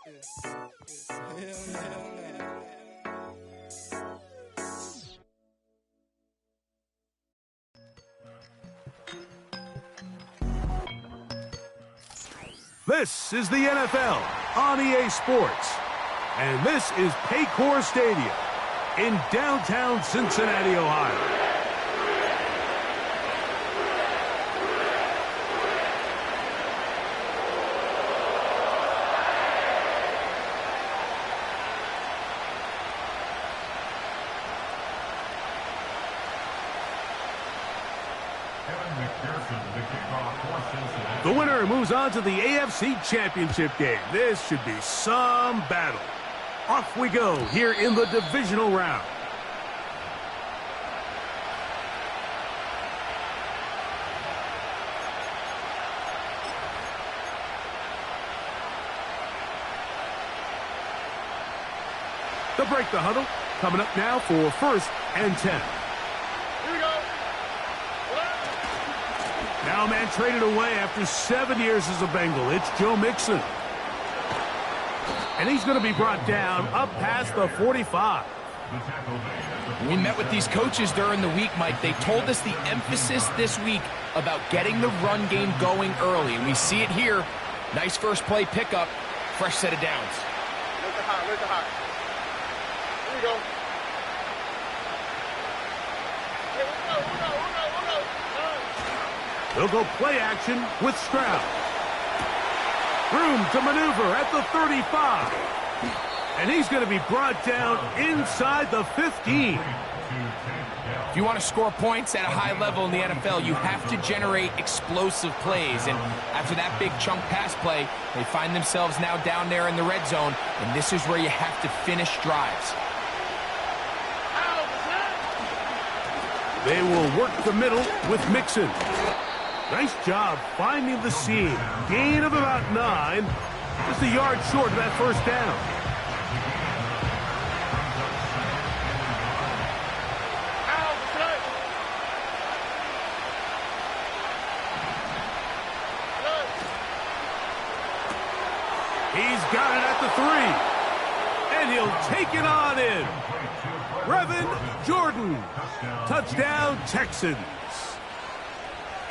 This is the NFL on EA Sports, and this is Paycor Stadium in downtown Cincinnati, Ohio. The winner moves on to the AFC Championship game. This should be some battle. Off we go here in the divisional round. They'll break the huddle. Coming up now for 1st and 10. Now man traded away after 7 years as a Bengal. It's Joe Mixon. And he's going to be brought down up past the 45. We met with these coaches during the week, Mike. They told us the emphasis this week about getting the run game going early. And we see it here. Nice first play pickup. Fresh set of downs. Where's the hot? Here we go. They'll go play action with Stroud. Room to maneuver at the 35. And he's going to be brought down inside the 15. If you want to score points at a high level in the NFL, you have to generate explosive plays. And after that big chunk pass play, they find themselves now down there in the red zone. And this is where you have to finish drives. They will work the middle with Mixon. Nice job finding the seam. Gain of about 9. Just a yard short of that first down. He's got it at the 3. And he'll take it on in. Brevin Jordan. Touchdown, Texans.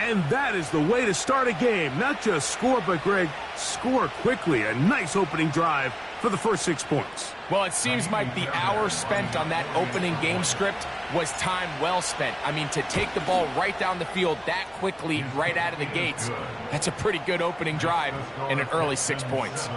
And that is the way to start a game. Not just score, but, Greg, score quickly. A nice opening drive for the first 6 points. Well, it seems, Mike, the hour spent on that opening game script was time well spent. I mean, to take the ball right down the field that quickly right out of the gates, that's a pretty good opening drive and an early 6 points.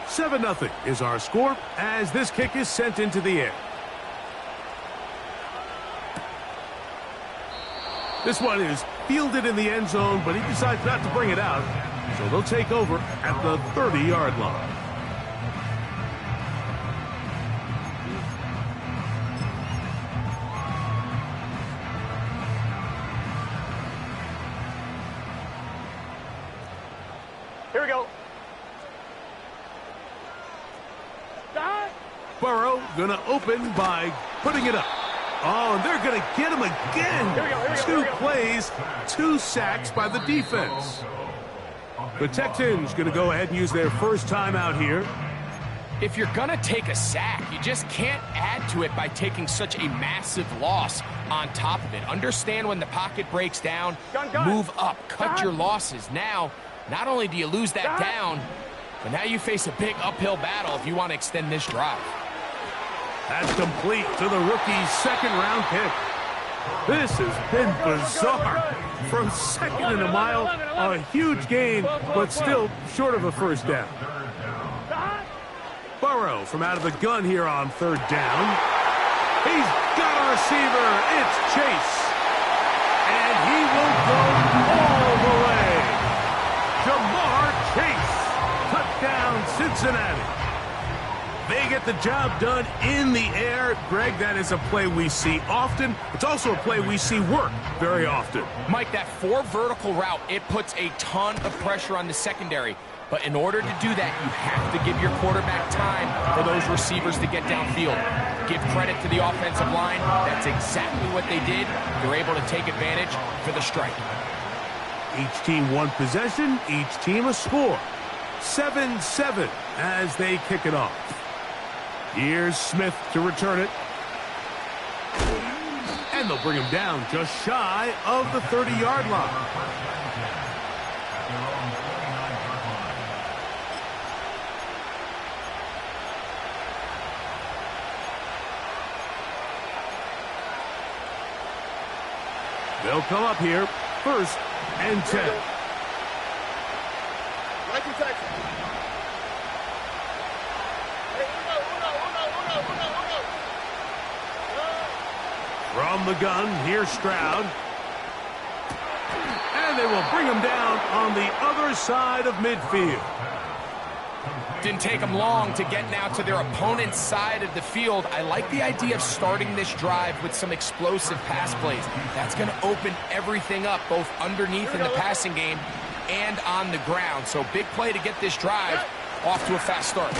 $7-0 is our score as this kick is sent into the air. This one is fielded in the end zone, but he decides not to bring it out, so they'll take over at the 30-yard line. Here we go. Burrow gonna open by putting it up. Oh, and they're gonna get him again. Here we go. 2 plays, 2 sacks by the defense. The Texans gonna go ahead and use their first timeout here. If you're gonna take a sack, you just can't add to it by taking such a massive loss on top of it. Understand when the pocket breaks down, move up, cut your losses. Now, not only do you lose that down, but now you face a big uphill battle if you want to extend this drive. That's complete to the rookie's second-round pick. This has been bizarre. From second and a mile, a huge gain, but still short of a first down. Burrow from out of the gun here on 3rd down. He's got a receiver. It's Chase. And he will go all the way. Jamar Chase. Touchdown, Cincinnati. They get the job done in the air. Greg, that is a play we see often. It's also a play we see work very often. Mike, that 4 vertical route, it puts a ton of pressure on the secondary. But in order to do that, you have to give your quarterback time for those receivers to get downfield. Give credit to the offensive line. That's exactly what they did. They're able to take advantage for the strike. Each team one possession, each team a score. 7-7 as they kick it off. Here's Smith to return it. And they'll bring him down just shy of the 30-yard line. They'll come up here, 1st and 10. From the gun, here's Stroud. And they will bring him down on the other side of midfield. Didn't take them long to get now to their opponent's side of the field. I like the idea of starting this drive with some explosive pass plays. That's going to open everything up, both underneath in the passing game and on the ground. So big play to get this drive off to a fast start.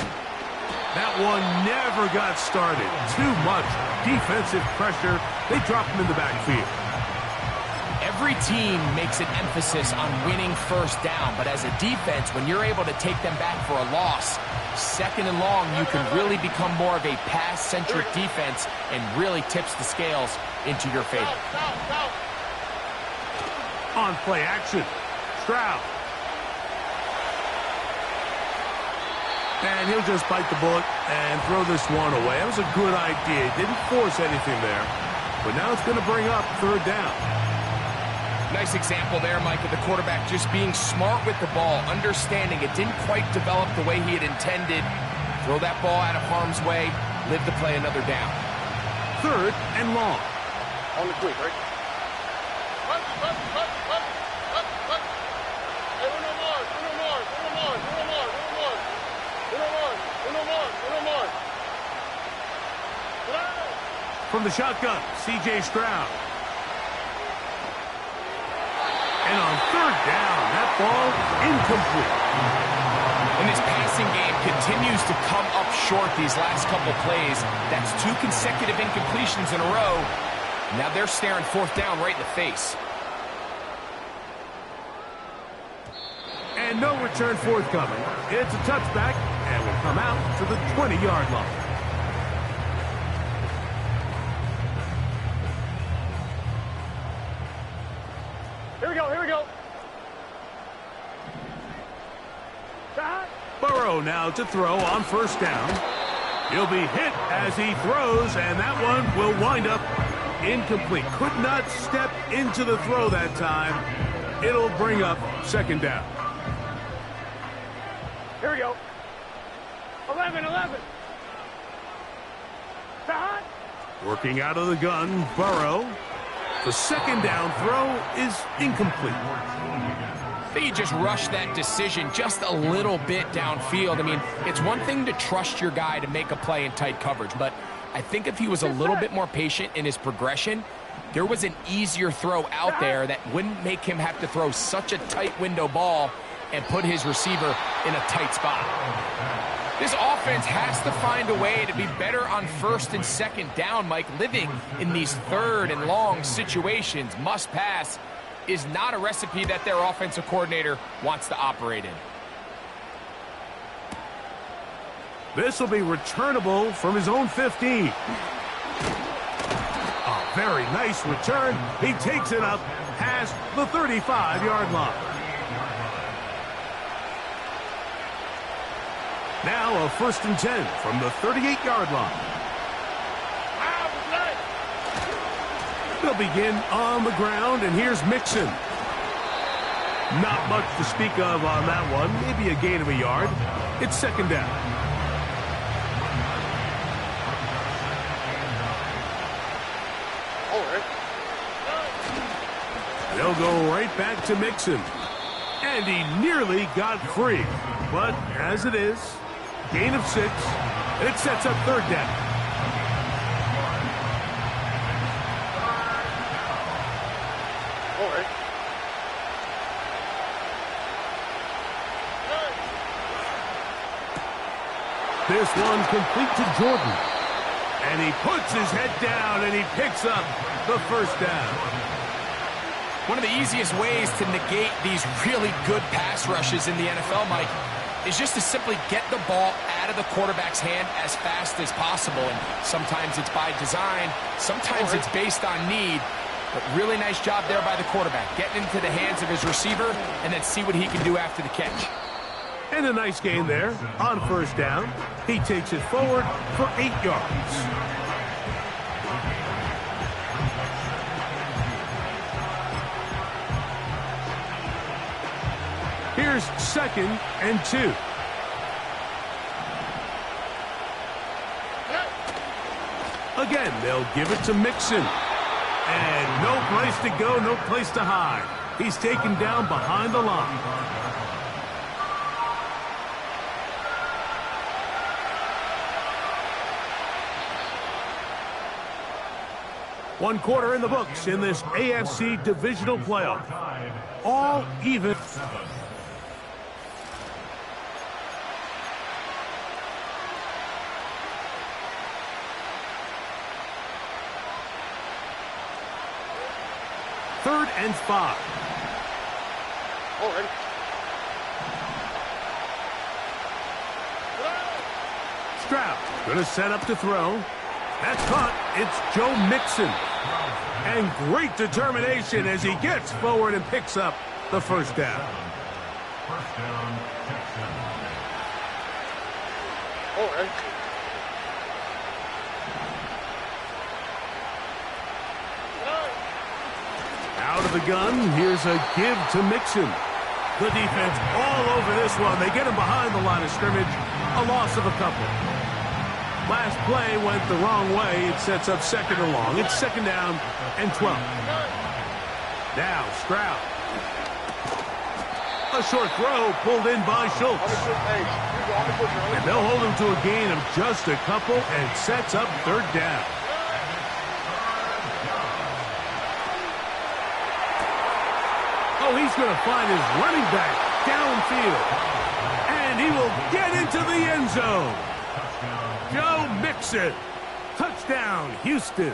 That one never got started. Too much defensive pressure. They dropped him in the backfield. Every team makes an emphasis on winning first down, but as a defense, when you're able to take them back for a loss, 2nd and long, you can really become more of a pass-centric defense and really tips the scales into your favor. On play action, Stroud. And he'll just bite the bullet and throw this one away. That was a good idea. He didn't force anything there, but now it's going to bring up 3rd down. Nice example there, Mike, of the quarterback just being smart with the ball, understanding it didn't quite develop the way he had intended. Throw that ball out of harm's way, live to play another down. 3rd and long. On the quick, right? From the shotgun, C.J. Stroud. And on 3rd down, that ball incomplete. And this passing game continues to come up short these last couple plays. That's 2 consecutive incompletions in a row. Now they're staring 4th down right in the face. And no return forthcoming. It's a touchback and will come out to the 20-yard line. Here we go. Burrow now to throw on 1st down. He'll be hit as he throws, and that one will wind up incomplete. Could not step into the throw that time. It'll bring up 2nd down. Here we go. 11. Working out of the gun, Burrow. The 2nd down throw is incomplete. I think he just rushed that decision just a little bit downfield. I mean, it's one thing to trust your guy to make a play in tight coverage, but I think if he was a little bit more patient in his progression, there was an easier throw out there that wouldn't make him have to throw such a tight window ball and put his receiver in a tight spot. This offense has to find a way to be better on 1st and 2nd down, Mike. Living in these 3rd and long situations, must pass, is not a recipe that their offensive coordinator wants to operate in. This will be returnable from his own 15. A very nice return. He takes it up past the 35-yard line. Now a 1st and 10 from the 38-yard line. They'll begin on the ground, and here's Mixon. Not much to speak of on that one. Maybe a gain of a yard. It's 2nd down. They'll go right back to Mixon. And he nearly got free. But as it is, gain of 6. It sets up 3rd down. This one complete to Jordan. And he puts his head down and he picks up the first down. One of the easiest ways to negate these really good pass rushes in the NFL, Mike, is just to simply get the ball out of the quarterback's hand as fast as possible. And sometimes it's by design, sometimes it's based on need. But really nice job there by the quarterback, getting into the hands of his receiver and then see what he can do after the catch. And a nice gain there on first down. He takes it forward for 8 yards. Here's 2nd and 2. Again, they'll give it to Mixon. And no place to go, no place to hide. He's taken down behind the line. One quarter in the books in this AFC divisional playoff. All even. Third and 5. Already. Stroud going to set up to throw. That's caught. It's Joe Mixon. And great determination as he gets forward and picks up the first down. First down, Texans. Already. Out of the gun, here's a give to Mixon. The defense all over this one. They get him behind the line of scrimmage. A loss of a couple. Last play went the wrong way. It sets up 2nd and long. It's 2nd down and 12. Now Stroud. A short throw pulled in by Schultz. And they'll hold him to a gain of just a couple and sets up 3rd down. Oh, he's going to find his running back downfield. And he will get into the end zone. Joe Mixon. Touchdown, Houston.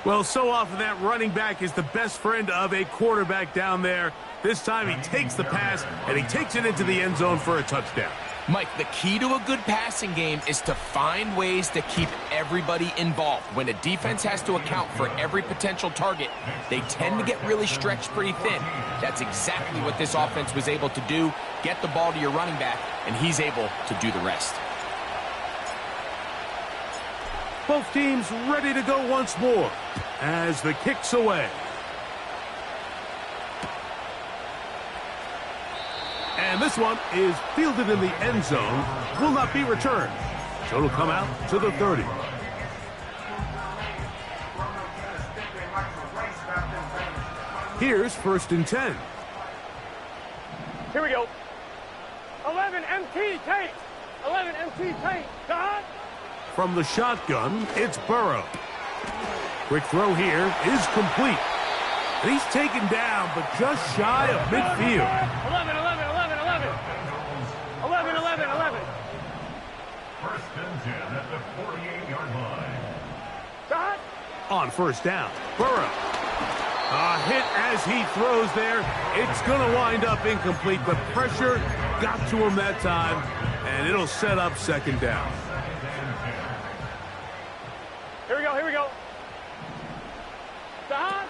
Well, so often that running back is the best friend of a quarterback down there. This time he takes the pass, and he takes it into the end zone for a touchdown. Mike, the key to a good passing game is to find ways to keep everybody involved. When a defense has to account for every potential target, they tend to get really stretched pretty thin. That's exactly what this offense was able to do. Get the ball to your running back, and he's able to do the rest. Both teams ready to go once more as the kick's away. And this one is fielded in the end zone, will not be returned. So it'll come out to the 30. Here's 1st and 10. Here we go. 11 MT take. 11 MT take. God. From the shotgun, it's Burrow. Quick throw here is complete. And he's taken down, but just shy of midfield. 11, 11, 11, 11. 11, 11, 11. 1st and 10 at the 48-yard line. God. On 1st down, Burrow. A hit as he throws there. It's going to wind up incomplete, but pressure got to him that time, and it'll set up 2nd down. Here we go, here we go. God.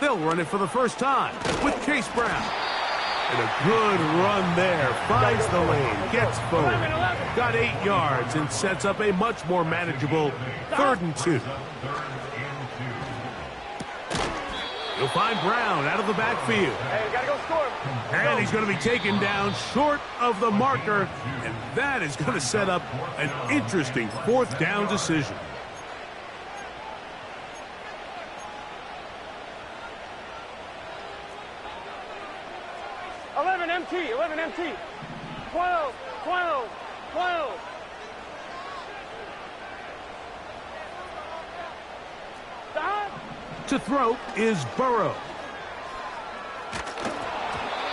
They'll run it for the first time with Chase Brown. And a good run there. Finds the lane, gets forward. Got 8 yards and sets up a much more manageable 3rd and 2. He'll find Brown out of the backfield. Hey, we gotta go score. And he's going to be taken down short of the marker. And that is going to set up an interesting 4th down decision. MT, 11 MT. 12, 12, 12. Stop. To throw is Burrow.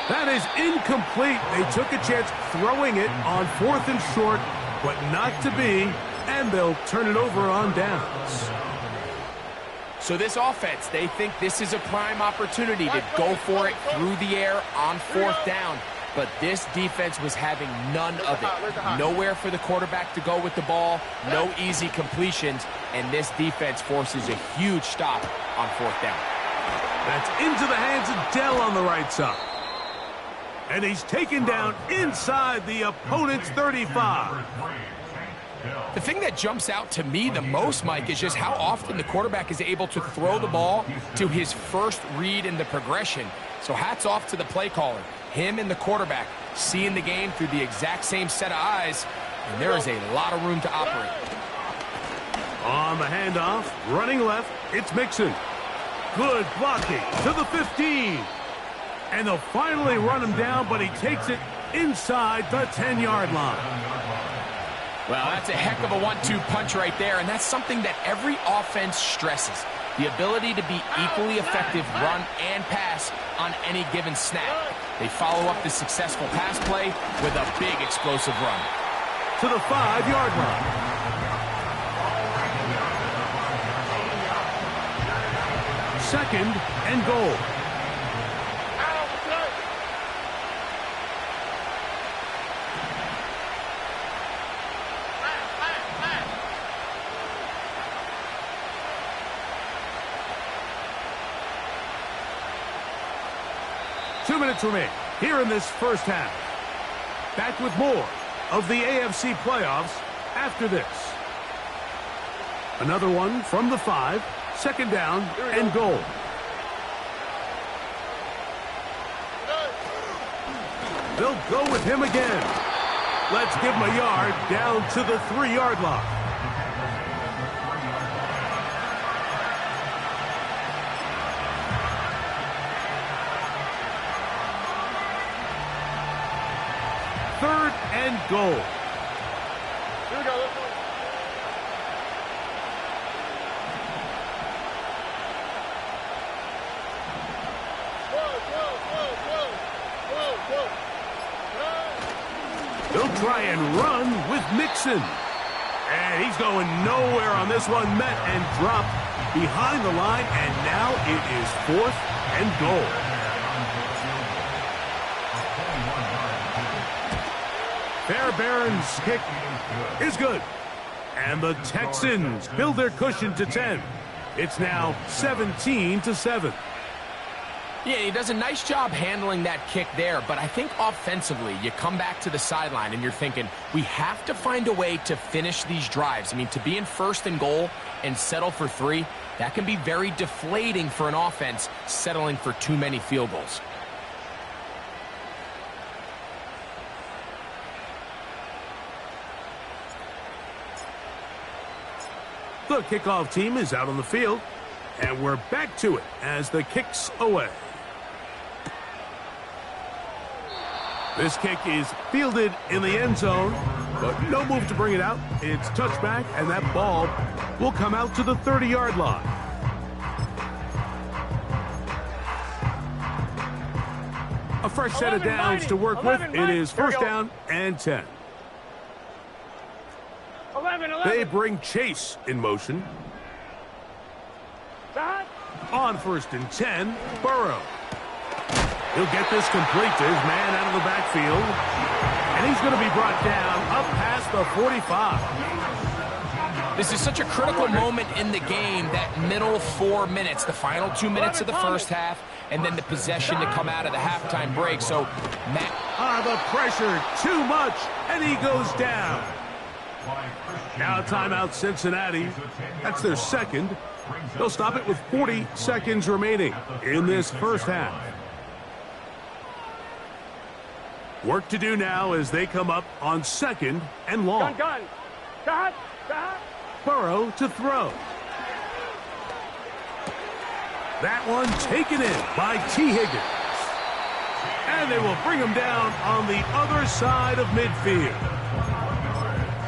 That is incomplete. They took a chance throwing it on 4th and short, but not to be, and they'll turn it over on downs. So this offense, they think this is a prime opportunity to go for it through the air on 4th down. But this defense was having none of it. Nowhere for the quarterback to go with the ball, no easy completions, and this defense forces a huge stop on 4th down. That's into the hands of Dell on the right side. And he's taken down inside the opponent's 35. The thing that jumps out to me the most, Mike, is just how often the quarterback is able to throw the ball to his first read in the progression. So hats off to the play caller. Him and the quarterback seeing the game through the exact same set of eyes, and there is a lot of room to operate. On the handoff, running left, it's Mixon. Good blocking to the 15. And they'll finally run him down, but he takes it inside the 10-yard line. Well, that's a heck of a 1-2 punch right there, and that's something that every offense stresses. The ability to be equally effective run and pass on any given snap. They follow up the successful pass play with a big explosive run. To the 5-yard line. Second and goal. Two minutes remain here in this first half. Back with more of the AFC playoffs after this. Another one from the 5, second down and goal. They'll go with him again. Let's give him a yard down to the 3-yard line. Third and goal. Here we go. Let's go. They'll try and run with Mixon. And he's going nowhere on this one. Met and dropped behind the line. And now it is 4th and goal. Fairbairn's kick is good. And the Texans build their cushion to 10. It's now 17-7. Yeah, he does a nice job handling that kick there, but I think offensively, you come back to the sideline and you're thinking, we have to find a way to finish these drives. I mean, to be in 1st and goal and settle for 3, that can be very deflating for an offense settling for too many field goals. The kickoff team is out on the field, and we're back to it as the kick's away. This kick is fielded in the end zone, but no move to bring it out. It's touchback, and that ball will come out to the 30-yard line. A fresh set of downs to work with. It is first down and 10. 11. They bring Chase in motion. On 1st and 10, Burrow. He'll get this complete to his man out of the backfield. And he's going to be brought down up past the 45. This is such a critical moment in the game, that middle 4 minutes, the final 2 minutes of the first half, and then the possession to come out of the halftime break. So, Matt. The pressure, too much, and he goes down. Now timeout Cincinnati. That's their second. They'll stop it with 40 seconds remaining in this first half. Work to do now as they come up on 2nd and long. Gun. Burrow to throw. That one taken in by T. Higgins. And they will bring him down on the other side of midfield.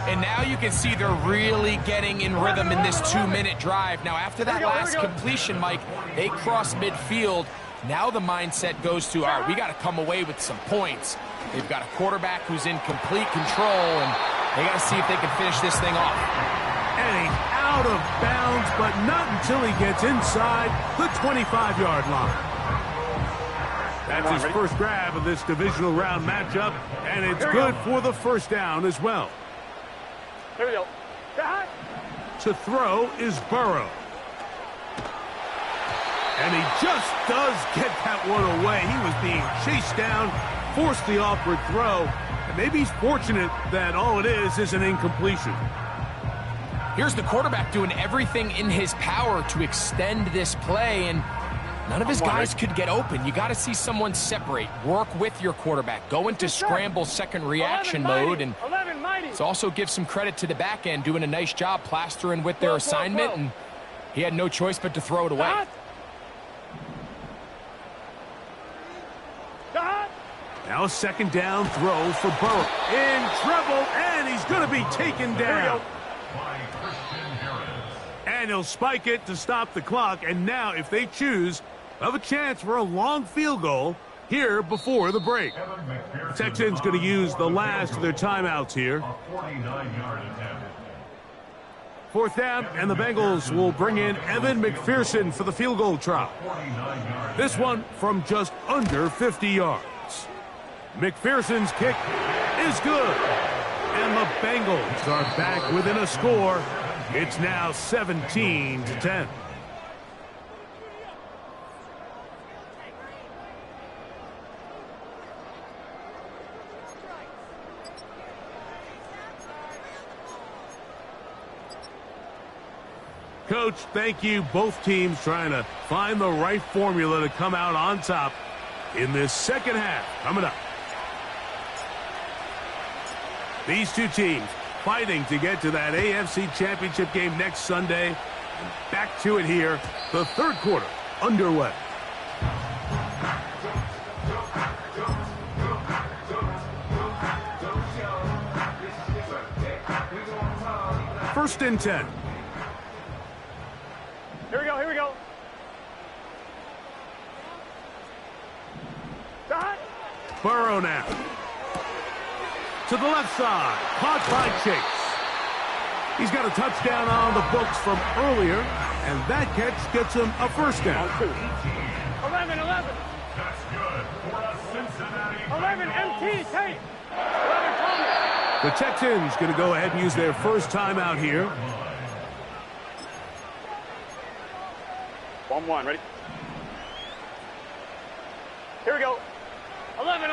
And now you can see they're really getting in rhythm in this 2-minute drive. Now, after that last completion, Mike, they cross midfield. Now the mindset goes to, all right, we got to come away with some points. They've got a quarterback who's in complete control, and They got to see if they can finish this thing off. And he's out of bounds, but not until he gets inside the 25-yard line. That's his first grab of this divisional round matchup, and it's good for the first down as well. Here we go. To throw is Burrow. And he just does get that one away. He was being chased down, forced the awkward throw, and maybe he's fortunate that all it is an incompletion. Here's the quarterback doing everything in his power to extend this play, and none of his guys could get open. You got to see someone separate, work with your quarterback, go into scramble second reaction mode, and let's also give some credit to the back end doing a nice job plastering with their assignment, and he had no choice but to throw it away. Now a second down throw for Burrow. In trouble, and he's going to be taken down. And he'll spike it to stop the clock, and now if they choose, they'll have a chance for a long field goal here before the break. The Texans going to use the last of their timeouts here. Fourth down, and the Bengals will bring in Evan McPherson for the field goal try. This one from just under 50 yards. McPherson's kick is good. And the Bengals are back within a score. It's now 17-10. Coach, thank you. Both teams trying to find the right formula to come out on top in this second half. Coming up. These two teams fighting to get to that AFC Championship game next Sunday. And back to it here. The third quarter underway. First and 10. Here we go, here we go. Burrow now. To the left side. Caught by Chase. He's got a touchdown on the books from earlier, and that catch gets him a first down. 11. That's good for a Cincinnati 11 MT, take. 11 Thomas. The Texans going to go ahead and use their first timeout here. 1-1, ready? Here we go. 11.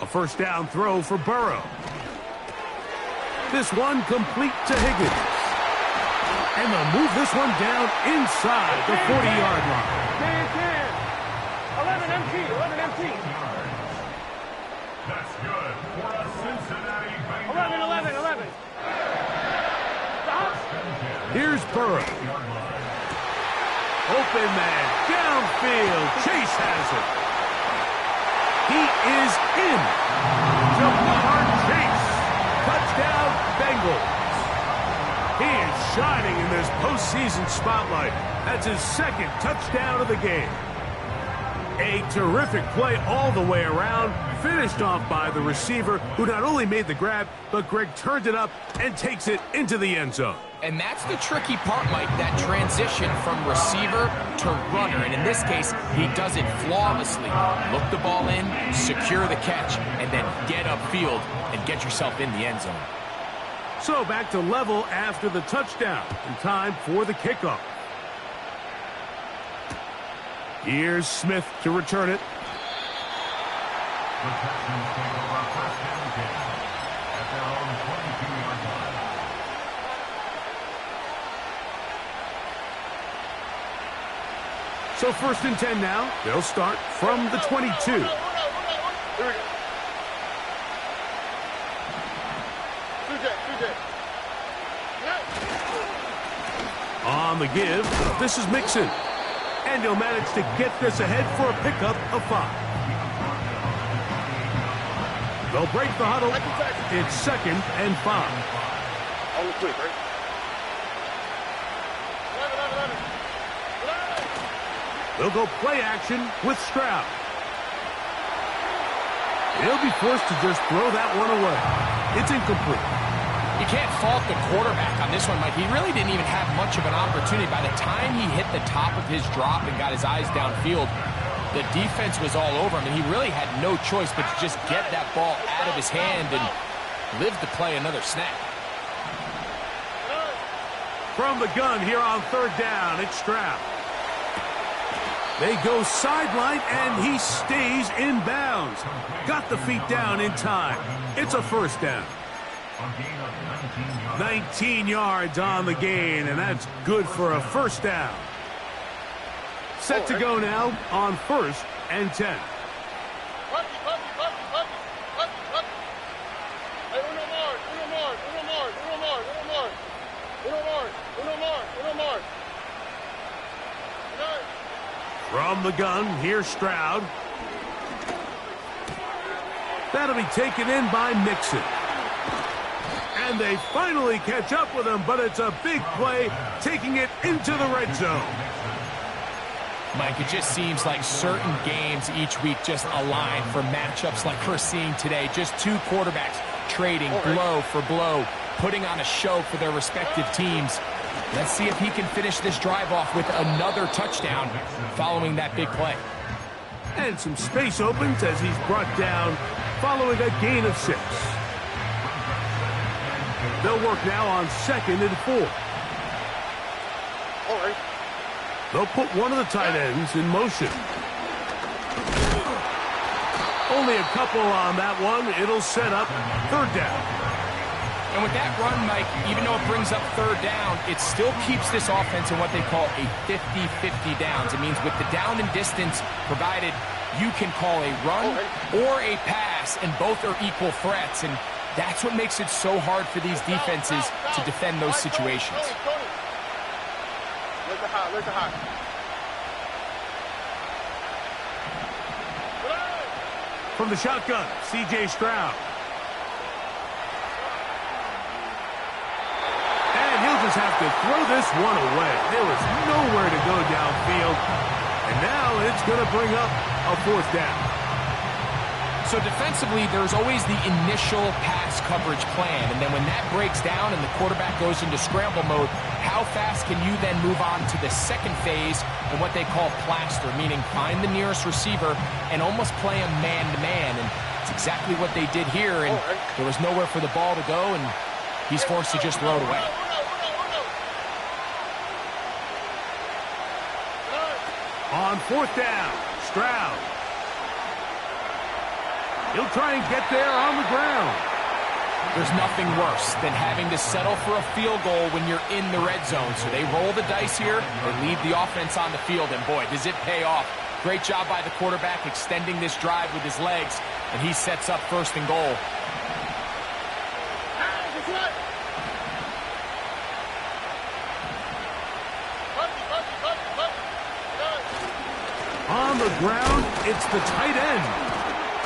A first down throw for Burrow. This one complete to Higgins. And they'll move this one down inside the 40-yard line. 11 MT. That's good for a Cincinnati Bengals. 11. Here's Burrow. Open man, downfield. Chase has it. He is in. Ja'Marr Chase. Touchdown, Bengals. He is shining in this postseason spotlight. That's his second touchdown of the game. A terrific play all the way around, finished off by the receiver, who not only made the grab, but Greg turned it up and takes it into the end zone. And that's the tricky part, Mike, that transition from receiver to runner. And in this case, he does it flawlessly. Look the ball in, secure the catch, and then get upfield and get yourself in the end zone. So back to level after the touchdown, and time for the kickoff. Here's Smith to return it. The Texans take over first and 10 at their own 22-yard line. So first and 10 now. They'll start from the 22. Here we go. On the give, this is Mixon. And he'll manage to get this ahead for a pickup of 5. They'll break the huddle. It's second and 5. On the quick, right? 11. They'll go play action with Stroud. He'll be forced to just throw that one away. It's incomplete. You can't fault the quarterback on this one, Mike. He really didn't even have much of an opportunity. By the time he hit the top of his drop and got his eyes downfield, the defense was all over him, and he really had no choice but to just get that ball out of his hand and live to play another snap. From the gun here on third down, it's Stroud. They go sideline, and he stays in bounds. Got the feet down in time. It's a first down. 19 yards on the gain, and that's good for a first down. Set to go now on 1st and 10. From the gun, here's Stroud. That'll be taken in by Mixon. And they finally catch up with him, but it's a big play, taking it into the red zone. Mike, it just seems like certain games each week just align for matchups like we're seeing today. Just two quarterbacks trading blow for blow, putting on a show for their respective teams. Let's see if he can finish this drive off with another touchdown following that big play. And some space opens as he's brought down following a gain of 6. They'll work now on 2nd and 4. All right. They'll put one of the tight ends in motion. Only a couple on that one. It'll set up third down. And with that run, Mike, even though it brings up third down, it still keeps this offense in what they call a 50-50 downs. It means with the down and distance provided, you can call a run or a pass, and both are equal threats. And that's what makes it so hard for these defenses to defend those situations. Look at high. From the shotgun, C.J. Stroud. And he'll just have to throw this one away. There was nowhere to go downfield. And now it's going to bring up a 4th down. So defensively, there's always the initial pass coverage plan, and then when that breaks down and the quarterback goes into scramble mode, how fast can you then move on to the second phase in what they call plaster, meaning find the nearest receiver and almost play him man-to-man, and it's exactly what they did here, and there was nowhere for the ball to go, and he's forced to just throw it away. On 4th down, Stroud. He'll try and get there on the ground. There's nothing worse than having to settle for a field goal when you're in the red zone. So they roll the dice here, they leave the offense on the field, and boy, does it pay off. Great job by the quarterback extending this drive with his legs, and he sets up 1st and goal. On the ground, it's the tight end.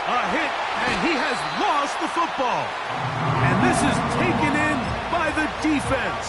A hit, and he has lost the football. And this is taken in by the defense.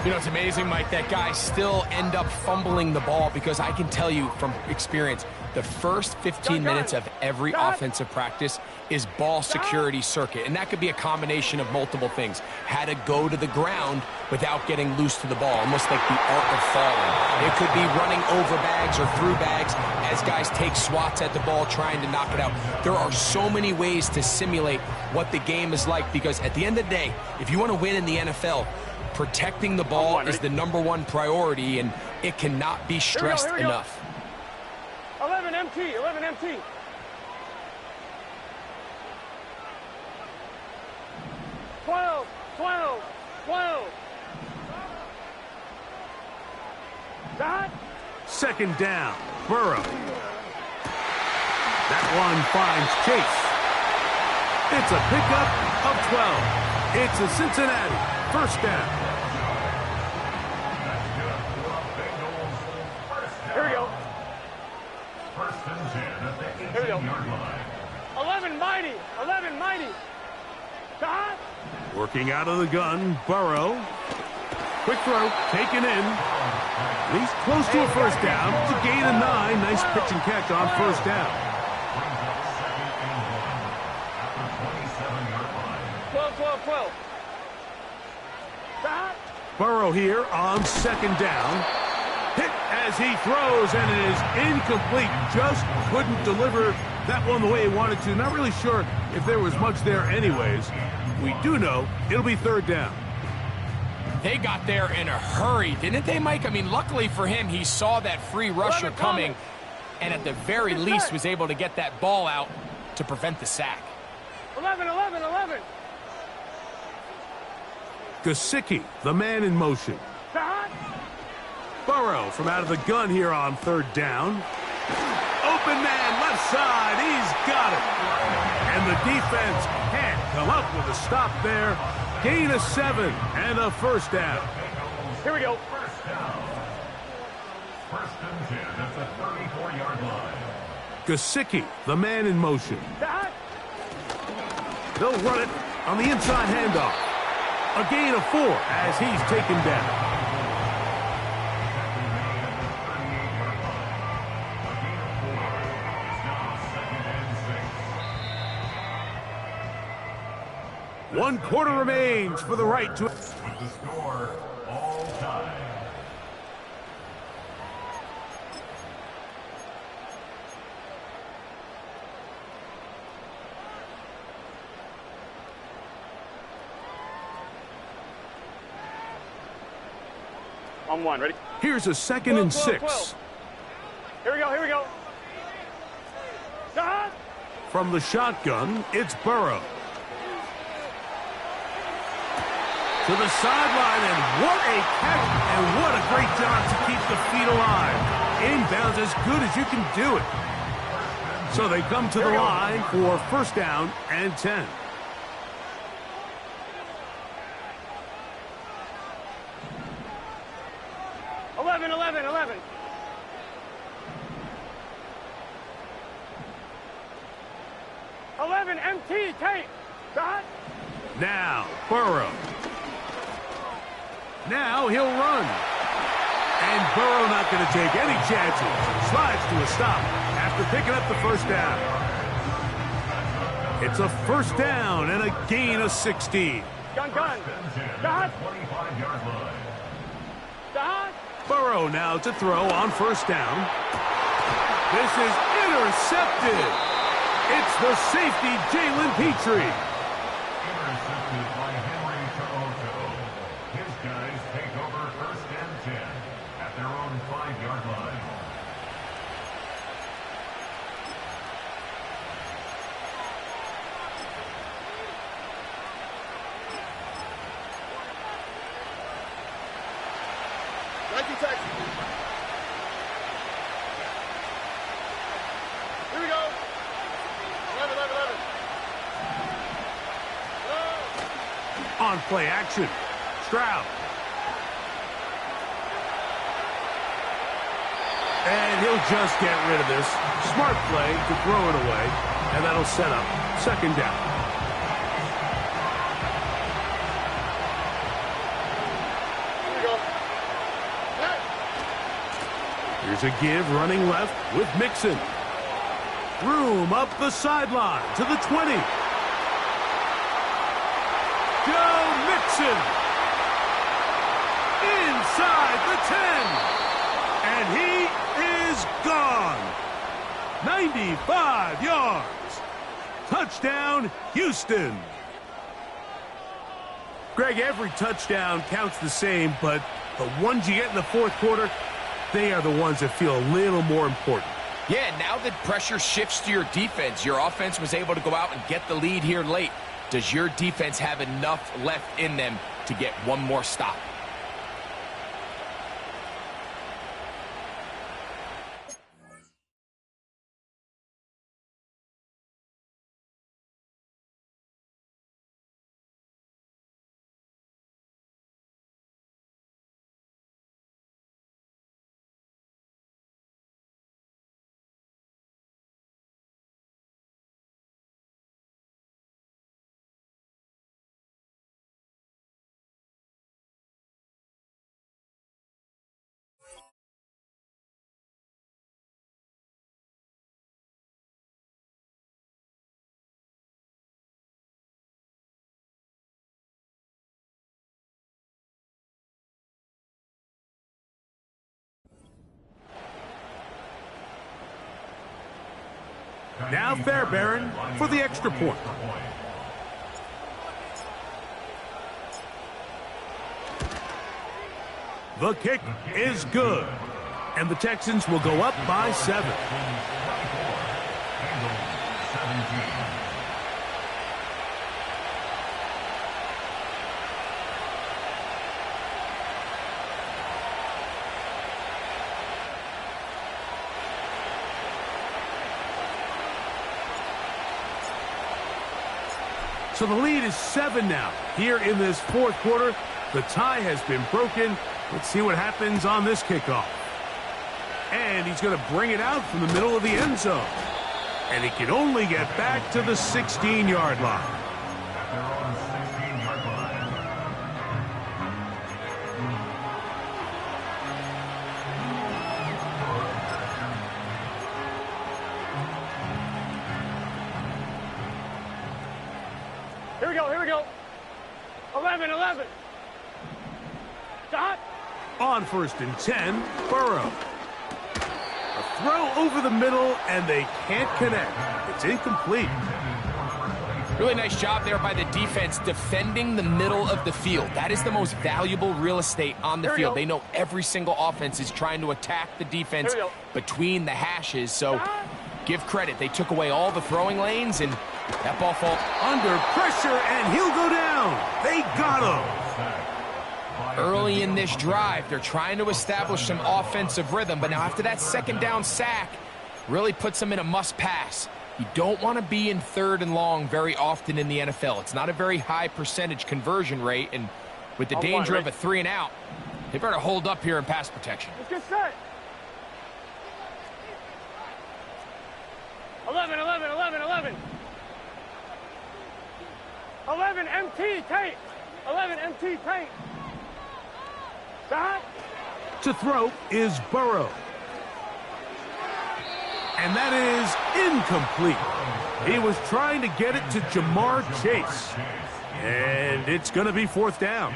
You know, it's amazing, Mike, that guys still end up fumbling the ball, because I can tell you from experience, the first 15 minutes of every offensive practice is ball security circuit. And that could be a combination of multiple things. How to go to the ground without getting loose to the ball, almost like the art of falling. It could be running over bags or through bags as guys take swats at the ball trying to knock it out. There are so many ways to simulate what the game is like, because at the end of the day, if you want to win in the NFL, protecting the ball is the #1 priority, and it cannot be stressed enough. 11 MT. 12. 2nd down, Burrow. That one finds Chase. It's a pickup of 12. It's a Cincinnati 1st down. Here we go. 1st and 10 at the Here we go. 18-yard line. 11 mighty. Working out of the gun, Burrow. Quick throw, taken in. He's close to a 1st down. It's a gain of 9. Nice pitch and catch on 1st down. Burrow here on second down. Hit as he throws, and it is incomplete. Just couldn't deliver that one the way he wanted to. Not really sure if there was much there anyways. We do know it'll be third down. They got there in a hurry, didn't they, Mike? I mean, luckily for him, he saw that free rusher coming, and at the very least was able to get that ball out to prevent the sack. 11. Gesicki, the man in motion. Burrow from out of the gun here on third down. Open man, left side, he's got it. And the defense can't come up with a stop there. Gain of 7 and a first down. Here we go. First down. First and 10 at the 34-yard line. Gesicki, the man in motion. They'll run it on the inside handoff. A gain of 4 as he's taken down. One quarter remains for the right to... With the score, all time. On 1, ready? Here's a second and 6. Here we go. From the shotgun, it's Burrow. To the sideline, and what a catch, and what a great job to keep the feet alive. Inbounds as good as you can do it. So they come to the line for first down and 10. Eleven. MT, Tate. Now, Burrow. Now he'll run. And Burrow not going to take any chances. Slides to a stop after picking up the first down. It's a first down and a gain of 16. Gun. 25-yard line. Burrow now to throw on first down. This is intercepted. It's the safety, Jalen Petrie. Intercepted by Henry To'oto. His guys take over first and 10 at their own 5-yard line. Nike Texas. Here we go. 11. On play action. Stroud. And he'll just get rid of this. Smart play to throw it away. And that'll set up second down. Here we go. Here's a give running left with Mixon. Room up the sideline to the 20. Joe Mixon. Inside the 10. And he is gone. 95 yards. Touchdown, Houston. Greg, every touchdown counts the same, but the ones you get in the fourth quarter, they are the ones that feel a little more important. Yeah, now that pressure shifts to your defense, your offense was able to go out and get the lead here late. Does your defense have enough left in them to get one more stop? Now Fairbairn for the extra point. The kick is good. And the Texans will go up by 7. So the lead is 7 now. Here in this fourth quarter, the tie has been broken. Let's see what happens on this kickoff. And he's going to bring it out from the middle of the end zone. And he can only get back to the 16-yard line. At their own 16-yard line. Here we go, here we go. 11. Dot. On 1st and 10, Burrow. A throw over the middle, and they can't connect. It's incomplete. Really nice job there by the defense defending the middle of the field. That is the most valuable real estate on the field. They know every single offense is trying to attack the defense between the hashes. So give credit. They took away all the throwing lanes, and that ball falls under pressure, and he'll go down. They got him. Early in this drive, they're trying to establish some offensive rhythm, but now after that second down sack, really puts them in a must-pass. You don't want to be in 3rd and long very often in the NFL. It's not a very high percentage conversion rate, and with the danger of a 3-and-out, they better hold up here in pass protection. Let's get set. 11. 11 MT tape. 11 MT tape. Dot. To throw is Burrow. And that is incomplete. He was trying to get it to Jamar Chase. And it's going to be 4th down.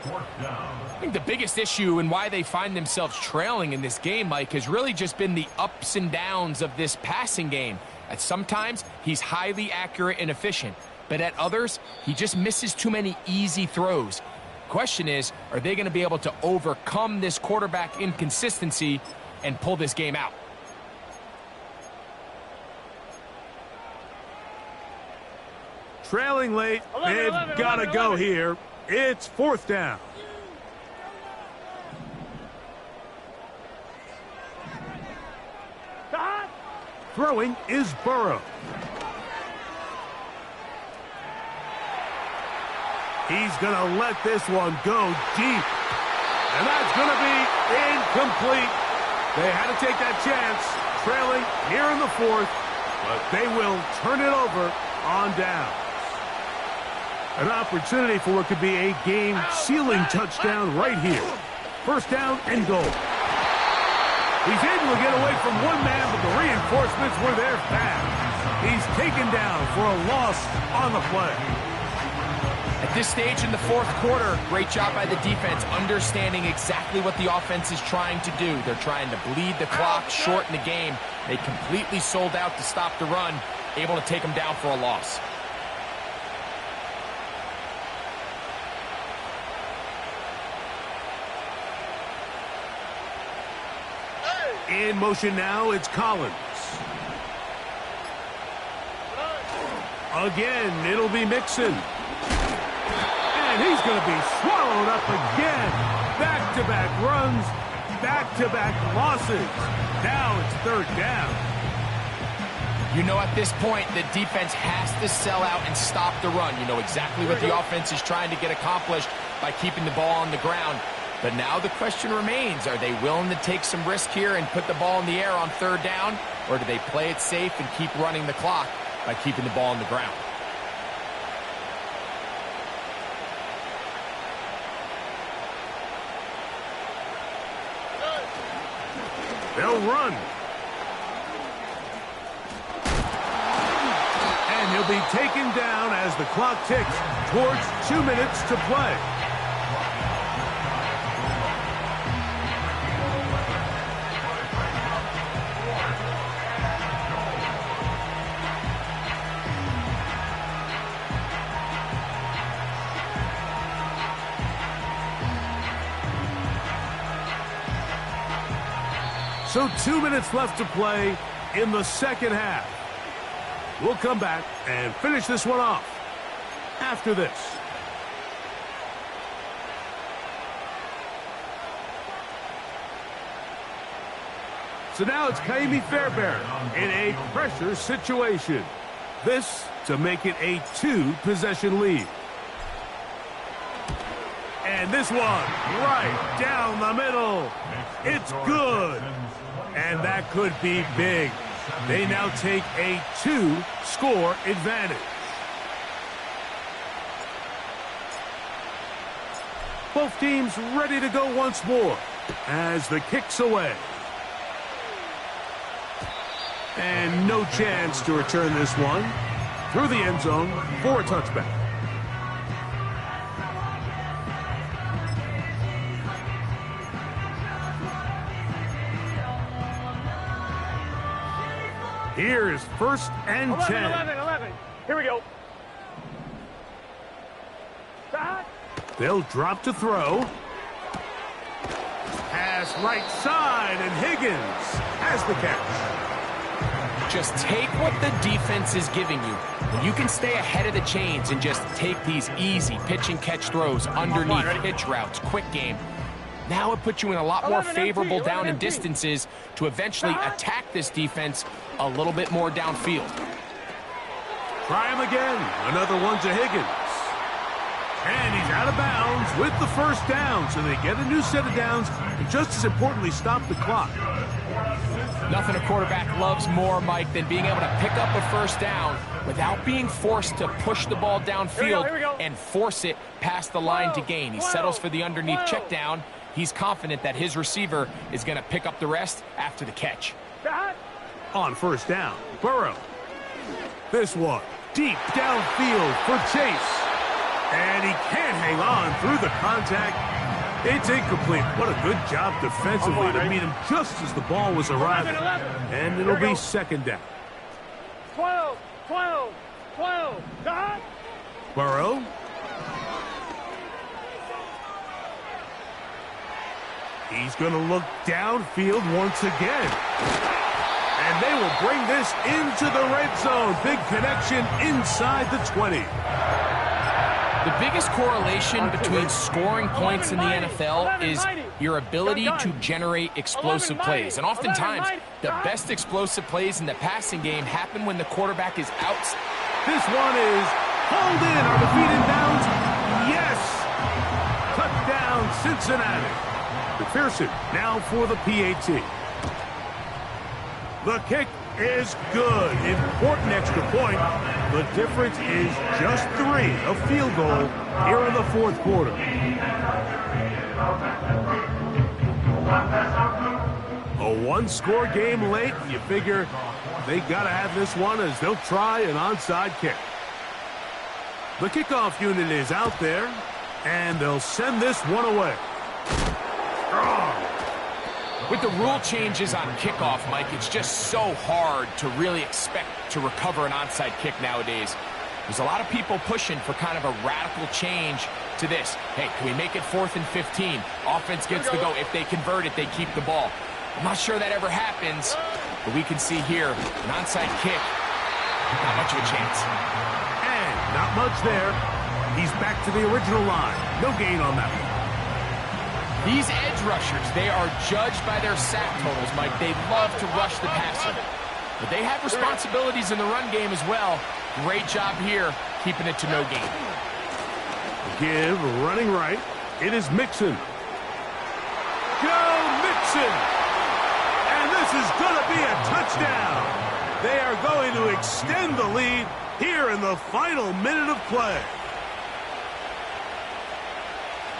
I think the biggest issue and why they find themselves trailing in this game, Mike, has really just been the ups and downs of this passing game. At sometimes, he's highly accurate and efficient. But at others, he just misses too many easy throws. Question is, are they going to be able to overcome this quarterback inconsistency and pull this game out? Trailing late, they've got to go here. It's 4th down. Dot. Throwing is Burrow. He's going to let this one go deep. And that's going to be incomplete. They had to take that chance, trailing here in the 4th, but they will turn it over on down. An opportunity for what could be a game-sealing touchdown right here. 1st down and goal. He's able to get away from one man, but the reinforcements were there fast. He's taken down for a loss on the play. At this stage in the 4th quarter, great job by the defense, understanding exactly what the offense is trying to do. They're trying to bleed the clock, shorten the game. They completely sold out to stop the run, able to take them down for a loss. In motion now, it's Collins. Again, it'll be Mixon. And he's going to be swallowed up again. Back-to-back runs, back-to-back losses. Now it's 3rd down. You know, at this point, the defense has to sell out and stop the run. You know exactly what the offense is trying to get accomplished by keeping the ball on the ground. But now the question remains, are they willing to take some risk here and put the ball in the air on 3rd down? Or do they play it safe and keep running the clock by keeping the ball on the ground? They'll run. And he'll be taken down as the clock ticks towards 2 minutes to play. So 2 minutes left to play in the second half. We'll come back and finish this one off after this. So now it's Ka'imi Fairbairn in a pressure situation. This to make it a 2-possession lead. And this one right down the middle. It's good. And that could be big. They now take a 2-score advantage. Both teams ready to go once more as the kick's away. And no chance to return this one through the end zone for a touchback. Here is 1st and 10. 11. Here we go. They'll drop to throw. Pass right side, and Higgins has the catch. Just take what the defense is giving you. And you can stay ahead of the chains and just take these easy pitch and catch throws underneath pitch routes, quick game. Now it puts you in a lot more favorable down and distances to eventually attack this defense a little bit more downfield. Try him again. Another one to Higgins. And he's out of bounds with the first down, so they get a new set of downs and just as importantly stop the clock. Nothing a quarterback loves more, Mike, than being able to pick up a first down without being forced to push the ball downfield and force it past the line to gain. He settles for the underneath check down. He's confident that his receiver is going to pick up the rest after the catch. On first down, Burrow. This one deep downfield for Chase. And he can't hang on through the contact. It's incomplete. What a good job defensively to meet him just as the ball was arriving. And it'll be second down. 12. Burrow. He's going to look downfield once again. And they will bring this into the red zone. Big connection inside the 20. The biggest correlation between scoring points in the NFL is your ability to generate explosive plays. And oftentimes, the best explosive plays in the passing game happen when the quarterback is out. This one is hauled in. Are the feet in bounds? Yes! Touchdown, Cincinnati. McPherson now for the PAT. The kick is good. Important extra point. The difference is just 3, a field goal here in the fourth quarter. A 1-score game late. You figure they got to have this one as they'll try an onside kick. The kickoff unit is out there, and they'll send this one away. With the rule changes on kickoff, Mike, it's just so hard to really expect to recover an onside kick nowadays. There's a lot of people pushing for kind of a radical change to this. Hey, can we make it 4th and 15? Offense gets the go. If they convert it, they keep the ball. I'm not sure that ever happens, but we can see here an onside kick. Not much of a chance. And not much there. He's back to the original line. No gain on that one. These edge rushers, they are judged by their sack totals, Mike. They love to rush the passer. But they have responsibilities in the run game as well. Great job here, keeping it to no gain. Give running right. It is Mixon. Joe Mixon! And this is going to be a touchdown. They are going to extend the lead here in the final minute of play.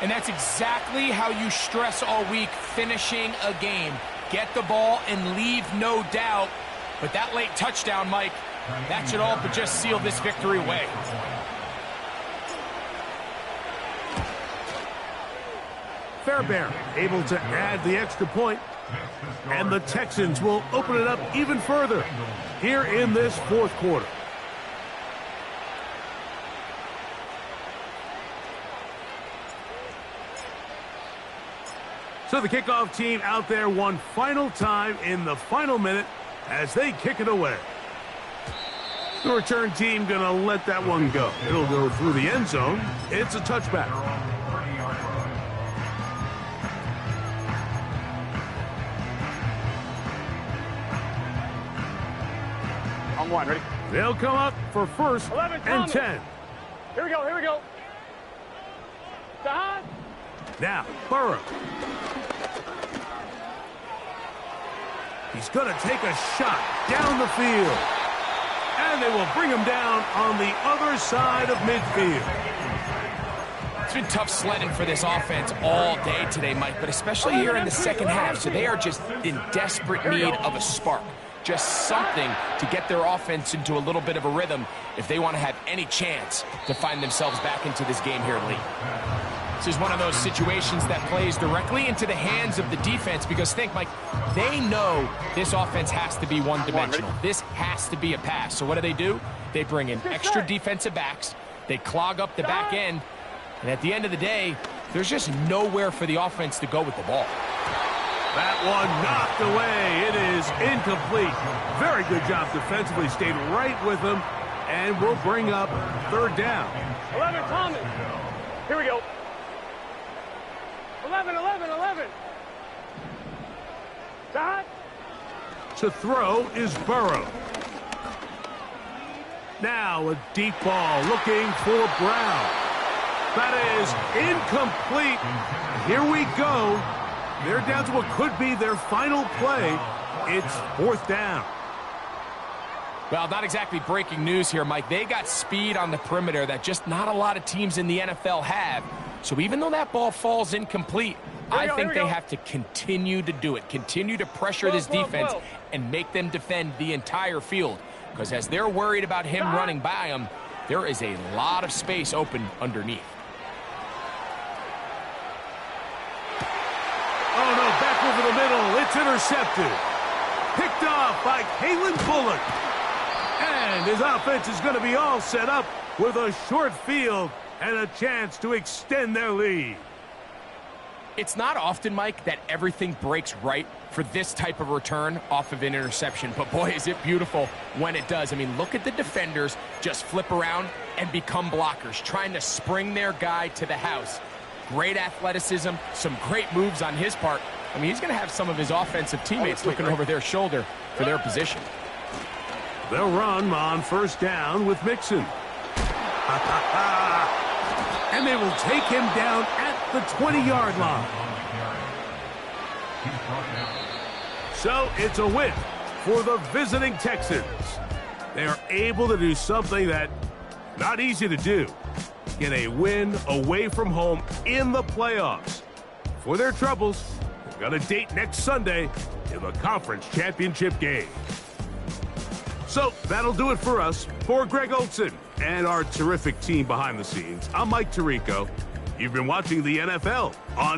And that's exactly how you stress all week, finishing a game. Get the ball and leave no doubt. But that late touchdown, Mike, that should all but just seal this victory away. Fairbairn able to add the extra point. And the Texans will open it up even further here in this fourth quarter. So the kickoff team out there one final time in the final minute as they kick it away. The return team going to let that one go. It'll go through the end zone. It's a touchback. On one, ready? They'll come up for first 11, and 10. Here we go, here we go. Sahad. Now, Burrow. He's going to take a shot down the field. And they will bring him down on the other side of midfield. It's been tough sledding for this offense all day today, Mike, but especially here in the second half. So they are just in desperate need of a spark. Just something to get their offense into a little bit of a rhythm if they want to have any chance to find themselves back into this game here late. This is one of those situations that plays directly into the hands of the defense because think, Mike, they know this offense has to be one-dimensional. This has to be a pass. So what do? They bring in extra defensive backs. They clog up the back end. And at the end of the day, there's just nowhere for the offense to go with the ball. That one knocked away. It is incomplete. Very good job defensively. Stayed right with him. And we'll bring up third down. 11, Thomas. Here we go. 11. Sahad. To throw is Burrow. Now a deep ball looking for Brown. That is incomplete. Here we go. They're down to what could be their final play. It's fourth down. Well, not exactly breaking news here, Mike. They got speed on the perimeter that just not a lot of teams in the NFL have. So even though that ball falls incomplete, I think they have to continue to do it. Continue to pressure this defense and make them defend the entire field. Because as they're worried about him running by them, there is a lot of space open underneath. Oh, no, back over the middle. It's intercepted. Picked off by Kalen Bullock. And his offense is going to be all set up with a short field and a chance to extend their lead. It's not often, Mike, that everything breaks right for this type of return off of an interception. But, boy, is it beautiful when it does. I mean, look at the defenders just flip around and become blockers, trying to spring their guy to the house. Great athleticism, some great moves on his part. I mean, he's going to have some of his offensive teammates looking over their shoulder for their position. They'll run on first down with Mixon. And they will take him down at the 20-yard line. So it's a win for the visiting Texans. They are able to do something that not easy to do. Get a win away from home in the playoffs. For their troubles, they've got a date next Sunday in the conference championship game. So that'll do it for us. For Greg Olson and our terrific team behind the scenes, I'm Mike Tirico. You've been watching the NFL on